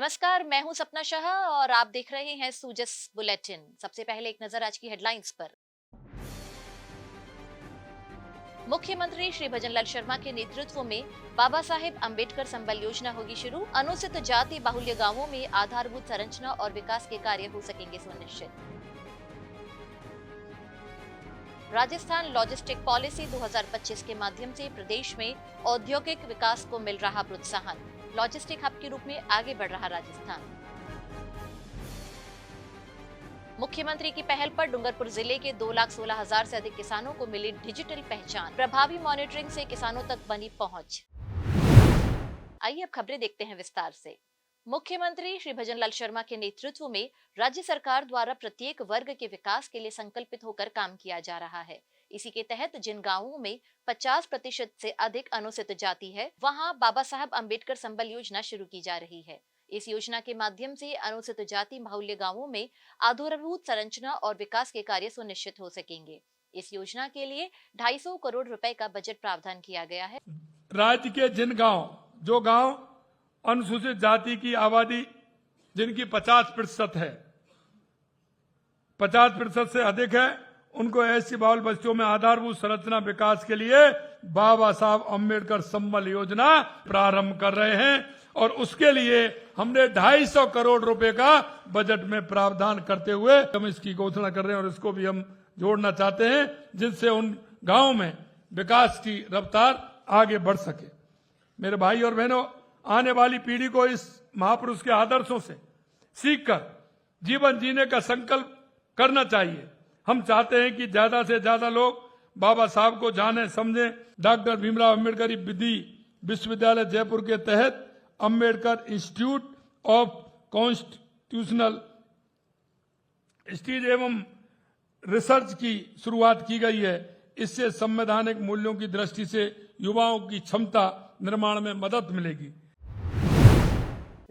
नमस्कार, मैं हूं सपना शाह और आप देख रहे हैं सूजस बुलेटिन। सबसे पहले एक नजर आज की हेडलाइंस पर। मुख्यमंत्री श्री भजनलाल शर्मा के नेतृत्व में बाबा साहेब अंबेडकर संबल योजना होगी शुरू। अनुसूचित जाति बाहुल्य गांवों में आधारभूत संरचना और विकास के कार्य हो सकेंगे सुनिश्चित। राजस्थान लॉजिस्टिक पॉलिसी 2025 के माध्यम से प्रदेश में औद्योगिक विकास को मिल रहा प्रोत्साहन। लॉजिस्टिक हब के रूप में आगे बढ़ रहा राजस्थान। मुख्यमंत्री की पहल पर डूंगरपुर जिले के 2,16,000 से अधिक किसानों को मिली डिजिटल पहचान। प्रभावी मॉनिटरिंग से किसानों तक बनी पहुंच। आइए अब खबरें देखते हैं विस्तार से। मुख्यमंत्री श्री भजनलाल शर्मा के नेतृत्व में राज्य सरकार द्वारा प्रत्येक वर्ग के विकास के लिए संकल्पित होकर काम किया जा रहा है। इसी के तहत जिन गांवों में 50% से अधिक अनुसूचित जाति है, वहां बाबा साहब अंबेडकर संबल योजना शुरू की जा रही है। इस योजना के माध्यम से अनुसूचित जाति बाहुल्य गांवों में आधारभूत संरचना और विकास के कार्य सुनिश्चित हो सकेंगे। इस योजना के लिए 250 करोड़ रुपए का बजट प्रावधान किया गया है। राज्य के जो गांव अनुसूचित जाति की आबादी जिनकी 50% है, 50% से अधिक है, उनको ऐसी बाहुल बस्तियों में आधारभूत संरचना विकास के लिए बाबा साहब अंबेडकर संबल योजना प्रारंभ कर रहे हैं और उसके लिए हमने 250 करोड़ रुपए का बजट में प्रावधान करते हुए हम इसकी घोषणा कर रहे हैं और इसको भी हम जोड़ना चाहते हैं, जिनसे उन गांवों में विकास की रफ्तार आगे बढ़ सके। मेरे भाई और बहनों, आने वाली पीढ़ी को इस महापुरुष के आदर्शों से सीखकर जीवन जीने का संकल्प करना चाहिए। हम चाहते हैं कि ज्यादा से ज्यादा लोग बाबा साहब को जाने समझें। डॉक्टर भीमराव अम्बेडकर विधि विश्वविद्यालय जयपुर के तहत Ambedkar institute of constitutional studies एवं रिसर्च की शुरुआत की गई है। इससे संवैधानिक मूल्यों की दृष्टि से युवाओं की क्षमता निर्माण में मदद मिलेगी।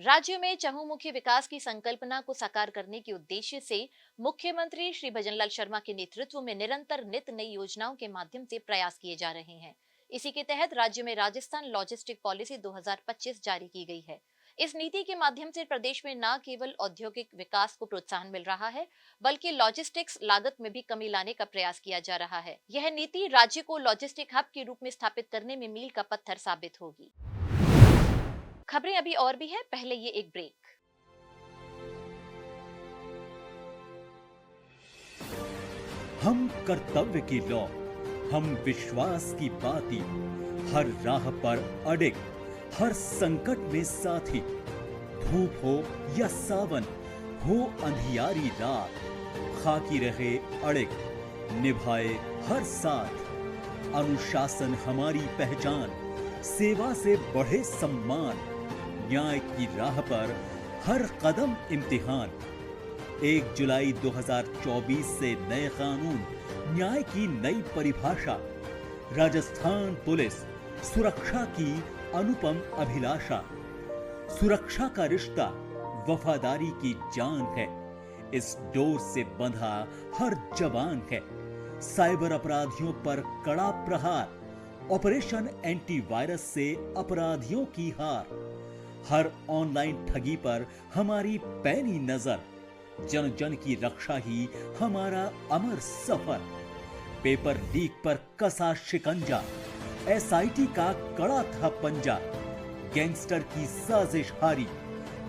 राज्य में चहुमुखी विकास की संकल्पना को साकार करने के उद्देश्य से मुख्यमंत्री श्री भजनलाल शर्मा के नेतृत्व में निरंतर नित नई योजनाओं के माध्यम से प्रयास किए जा रहे हैं। इसी के तहत राज्य में राजस्थान लॉजिस्टिक पॉलिसी 2025 जारी की गई है। इस नीति के माध्यम से प्रदेश में न केवल औद्योगिक विकास को प्रोत्साहन मिल रहा है, बल्कि लॉजिस्टिक्स लागत में भी कमी लाने का प्रयास किया जा रहा है। यह नीति राज्य को लॉजिस्टिक हब के रूप में स्थापित करने में मील का पत्थर साबित होगी। खबरें अभी और भी है, पहले ये एक ब्रेक। हम कर्तव्य की लौ, हम विश्वास की बाती, हर राह पर अडिग, हर संकट में साथी। धूप हो या सावन, हो अंधियारी रात, खाकी रहे अडिग, निभाए हर साथ। अनुशासन हमारी पहचान, सेवा से बढ़े सम्मान। न्याय की राह पर हर कदम इम्तिहान। 1 जुलाई 2024 से नए कानून, न्याय की नई परिभाषा। राजस्थान पुलिस सुरक्षा की अनुपम अभिलाषा। सुरक्षा का रिश्ता वफादारी की जान है। इस डोर से बंधा हर जवान है। साइबर अपराधियों पर कड़ा प्रहार। ऑपरेशन एंटीवायरस से अपराधियों की हार। हर ऑनलाइन ठगी पर हमारी पैनी नजर। जन जन की रक्षा ही हमारा अमर सफर। पेपर लीक पर कसा शिकंजा, एसआईटी का कड़ा था पंजा। गैंगस्टर की साजिश हारी,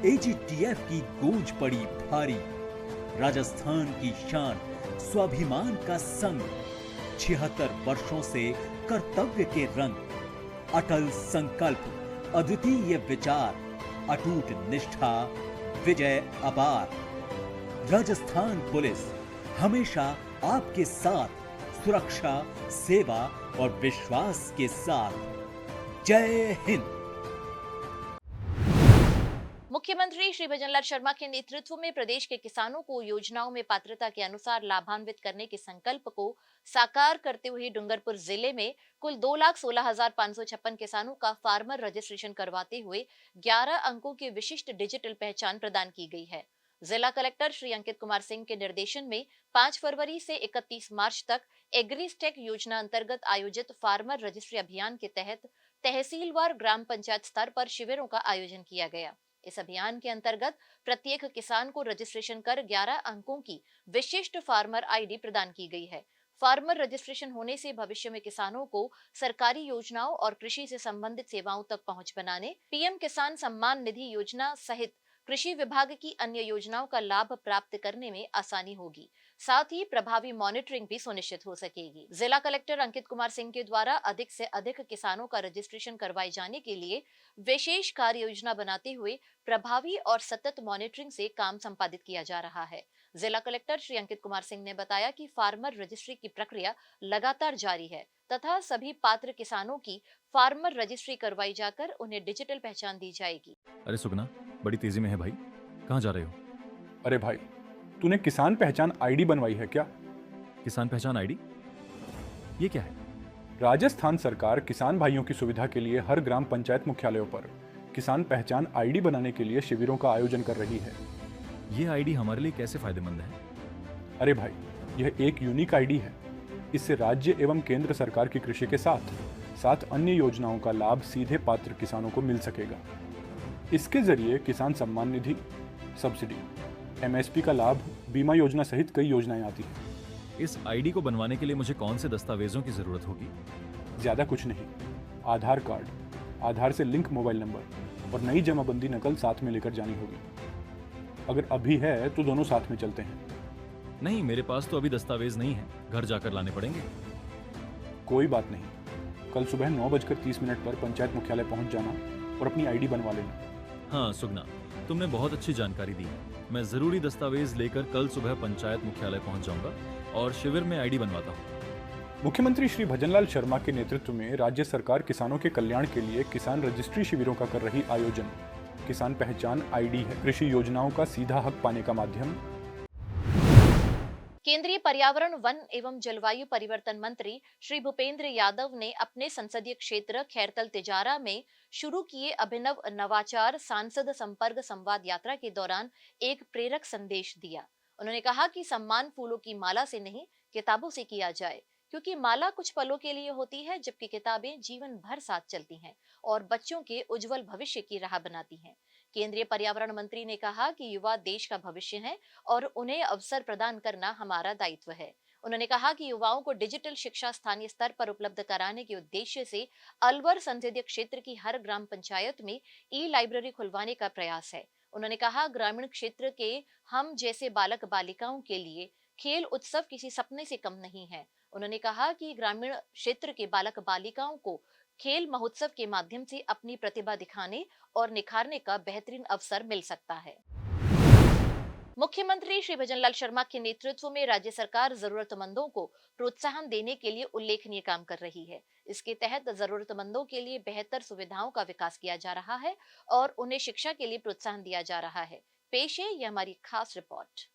एजीटीएफ की गूंज पड़ी भारी। राजस्थान की शान, स्वाभिमान का संग, 76 वर्षों से कर्तव्य के रंग। अटल संकल्प, अद्वितीय विचार, अटूट निष्ठा, विजय अपार। राजस्थान पुलिस हमेशा आपके साथ, सुरक्षा, सेवा और विश्वास के साथ। जय हिंद। मुख्यमंत्री श्री भजनलाल शर्मा के नेतृत्व में प्रदेश के किसानों को योजनाओं में पात्रता के अनुसार लाभान्वित करने के संकल्प को साकार करते हुए डूंगरपुर जिले में कुल 2,16,556 किसानों का फार्मर रजिस्ट्रेशन करवाते हुए 11 अंकों की विशिष्ट डिजिटल पहचान प्रदान की गई है। जिला कलेक्टर श्री अंकित कुमार सिंह के निर्देशन में 5 फरवरी से 31 मार्च तक एग्रीस्टेक योजना अंतर्गत आयोजित फार्मर रजिस्ट्री अभियान के तहत तहसीलवार ग्राम पंचायत स्तर पर शिविरों का आयोजन किया गया। इस अभियान के अंतर्गत प्रत्येक किसान को रजिस्ट्रेशन कर 11 अंकों की विशिष्ट फार्मर आईडी प्रदान की गई है। फार्मर रजिस्ट्रेशन होने से भविष्य में किसानों को सरकारी योजनाओं और कृषि से संबंधित सेवाओं तक पहुंच बनाने, पीएम किसान सम्मान निधि योजना सहित कृषि विभाग की अन्य योजनाओं का लाभ प्राप्त करने में आसानी होगी। साथ ही प्रभावी मॉनिटरिंग भी सुनिश्चित हो सकेगी। जिला कलेक्टर अंकित कुमार सिंह के द्वारा अधिक से अधिक किसानों का रजिस्ट्रेशन करवाए जाने के लिए विशेष कार्य योजना बनाते हुए प्रभावी और सतत मॉनिटरिंग से काम संपादित किया जा रहा है। जिला कलेक्टर श्री अंकित कुमार सिंह ने बताया कि फार्मर रजिस्ट्री की प्रक्रिया लगातार जारी है तथा सभी पात्र किसानों की फार्मर रजिस्ट्री करवाई जाकर उन्हें डिजिटल पहचान दी जाएगी। अरे सुगना, बड़ी तेजी में है भाई, कहाँ जा रहे हो? अरे भाई, तूने किसान पहचान आईडी बनवाई है क्या? किसान पहचान आईडी? ये क्या है? राजस्थान सरकार किसान भाइयों की सुविधा के लिए हर ग्राम पंचायत मुख्यालयों पर किसान पहचान आईडी बनाने के लिए शिविरों का आयोजन कर रही है। ये आईडी हमारे लिए कैसे फायदेमंद है? अरे भाई, यह एक यूनिक आईडी है। इससे राज्य एवं केंद्र सरकार की कृषि के साथ अन्य योजनाओं का लाभ सीधे पात्र किसानों को मिल सकेगा। इसके जरिए किसान सम्मान निधि, सब्सिडी, एमएसपी का लाभ, बीमा योजना सहित कई योजनाएं आती हैं। इस आईडी को बनवाने के लिए मुझे कौन से दस्तावेजों की जरूरत होगी? ज्यादा कुछ नहीं, आधार कार्ड, आधार से लिंक मोबाइल नंबर और नई जमाबंदी नकल साथ में लेकर जानी होगी। अगर अभी है तो दोनों साथ में चलते हैं। नहीं, मेरे पास तो अभी दस्तावेज नहीं है, घर जाकर लाने पड़ेंगे। कोई बात नहीं, कल सुबह 9:30 पर पंचायत मुख्यालय पहुंच जाना और अपनी आईडी बनवा लेना। हाँ सुगना, तुमने बहुत अच्छी जानकारी दी। मैं जरूरी दस्तावेज लेकर कल सुबह पंचायत मुख्यालय पहुंच जाऊंगा और शिविर में आईडी बनवाता हूँ। मुख्यमंत्री श्री भजनलाल शर्मा के नेतृत्व में राज्य सरकार किसानों के कल्याण के लिए किसान रजिस्ट्री शिविरों का कर रही आयोजन किसान पहचान आईडी है कृषि योजनाओं का सीधा हक पाने का माध्यम। केंद्रीय पर्यावरण, वन एवं जलवायु परिवर्तन मंत्री श्री भूपेंद्र यादव ने अपने संसदीय क्षेत्र खैरतल तिजारा में शुरू किए अभिनव नवाचार सांसद संपर्क संवाद यात्रा के दौरान एक प्रेरक संदेश दिया। उन्होंने कहा कि सम्मान फूलों की माला से नहीं, किताबों से किया जाए, क्योंकि माला कुछ पलों के लिए होती है, जबकि किताबें जीवन भर साथ चलती हैं और बच्चों के उज्जवल भविष्य की राह बनाती हैं। केंद्रीय पर्यावरण मंत्री ने कहा कि युवा देश का भविष्य हैं और उन्हें अवसर प्रदान करना हमारा दायित्व है। उन्होंने कहा कि युवाओं को डिजिटल शिक्षा स्थानीय स्तर पर उपलब्ध कराने के उद्देश्य से अलवर संसदीय क्षेत्र की हर ग्राम पंचायत में ई लाइब्रेरी खुलवाने का प्रयास है। उन्होंने कहा, ग्रामीण क्षेत्र के हम जैसे बालक बालिकाओं के लिए खेल उत्सव किसी सपने से कम नहीं है। उन्होंने कहा कि ग्रामीण क्षेत्र के बालक बालिकाओं को खेल महोत्सव के माध्यम से अपनी प्रतिभा दिखाने और निखारने का बेहतरीन अवसर मिल सकता है। मुख्यमंत्री श्री भजनलाल शर्मा के नेतृत्व में राज्य सरकार जरूरतमंदों को प्रोत्साहन देने के लिए उल्लेखनीय काम कर रही है। इसके तहत जरूरतमंदों के लिए बेहतर सुविधाओं का विकास किया जा रहा है और उन्हें शिक्षा के लिए प्रोत्साहन दिया जा रहा है। पेश है यह हमारी खास रिपोर्ट।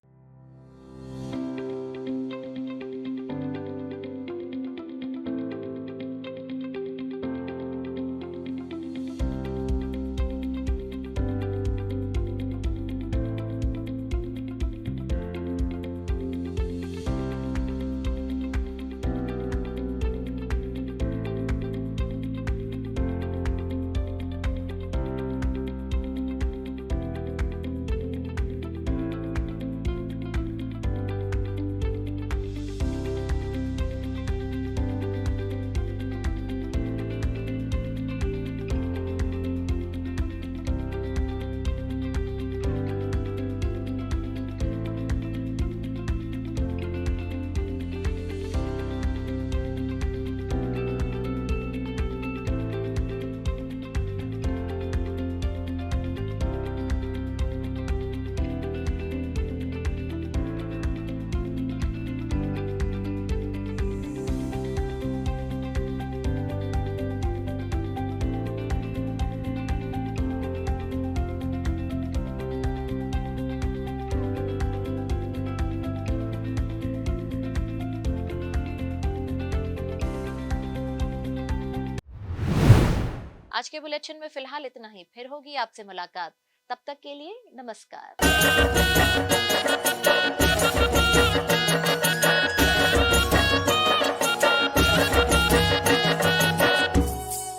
आज के बुलेटिन में फिलहाल इतना ही, फिर होगी आपसे मुलाकात। तब तक के लिए नमस्कार।